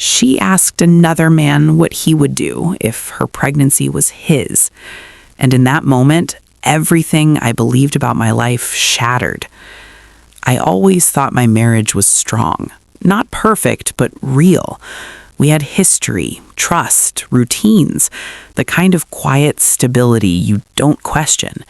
She asked another man what he would do if her pregnancy was his. And in that moment, everything I believed about my life shattered. I always thought my marriage was strong. Not perfect, but real. We had history, trust, routines, the kind of quiet stability you don't question.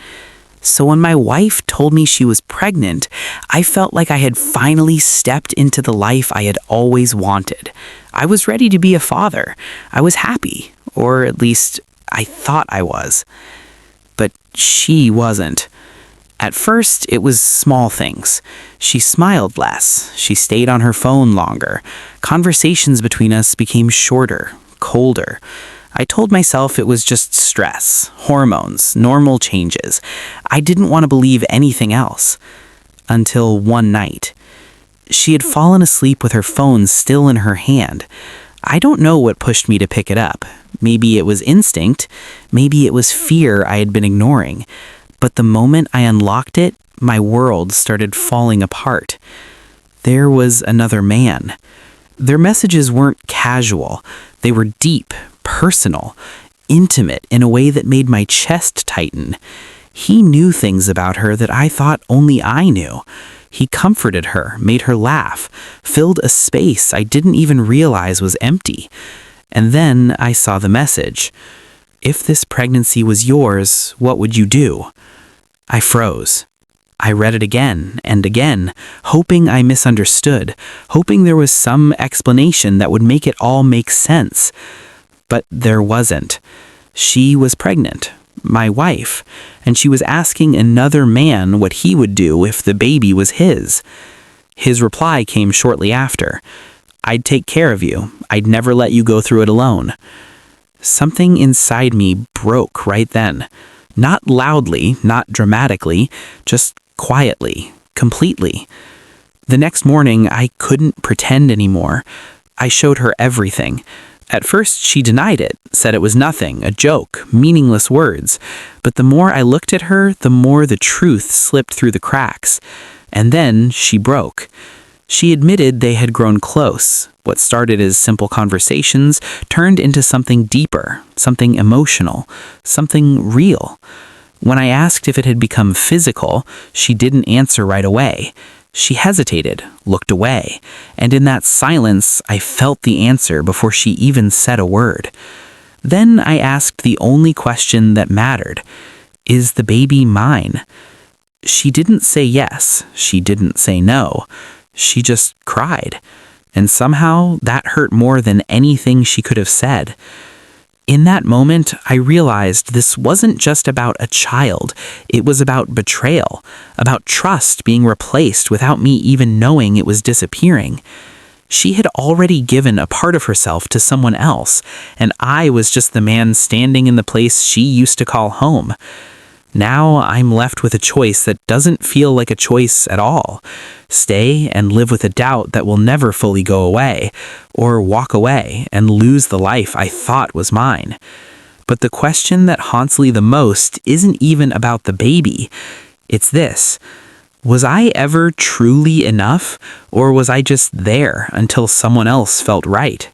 So when my wife told me she was pregnant, I felt like I had finally stepped into the life I had always wanted. I was ready to be a father. I was happy, or at least I thought I was. But she wasn't. At first, it was small things. She smiled less. She stayed on her phone longer. Conversations between us became shorter, colder. I told myself it was just stress, hormones, normal changes. I didn't want to believe anything else. Until one night. She had fallen asleep with her phone still in her hand. I don't know what pushed me to pick it up. Maybe it was instinct. Maybe it was fear I had been ignoring. But the moment I unlocked it, my world started falling apart. There was another man. Their messages weren't casual. They were deep, personal, intimate in a way that made my chest tighten. He knew things about her that I thought only I knew. He comforted her, made her laugh, filled a space I didn't even realize was empty. And then I saw the message. If this pregnancy was yours, what would you do? I froze. I read it again and again, hoping I misunderstood, hoping there was some explanation that would make it all make sense. But there wasn't. She was pregnant, my wife, and she was asking another man what he would do if the baby was his. His reply came shortly after. I'd take care of you. I'd never let you go through it alone. Something inside me broke right then. Not loudly, not dramatically, just quietly, completely. The next morning, I couldn't pretend anymore. I showed her everything. At first, she denied it, said it was nothing, a joke, meaningless words. But the more I looked at her, the more the truth slipped through the cracks. And then she broke. She admitted they had grown close. What started as simple conversations turned into something deeper, something emotional, something real. When I asked if it had become physical, she didn't answer right away. She hesitated, looked away, and in that silence, I felt the answer before she even said a word. Then I asked the only question that mattered. Is the baby mine? She didn't say yes. She didn't say no. She just cried. And somehow that hurt more than anything she could have said. In that moment, I realized this wasn't just about a child. It was about betrayal, about trust being replaced without me even knowing it was disappearing. She had already given a part of herself to someone else, and I was just the man standing in the place she used to call home. Now I'm left with a choice that doesn't feel like a choice at all. Stay and live with a doubt that will never fully go away, or walk away and lose the life I thought was mine. But the question that haunts Lee the most isn't even about the baby. It's this. Was I ever truly enough, or was I just there until someone else felt right?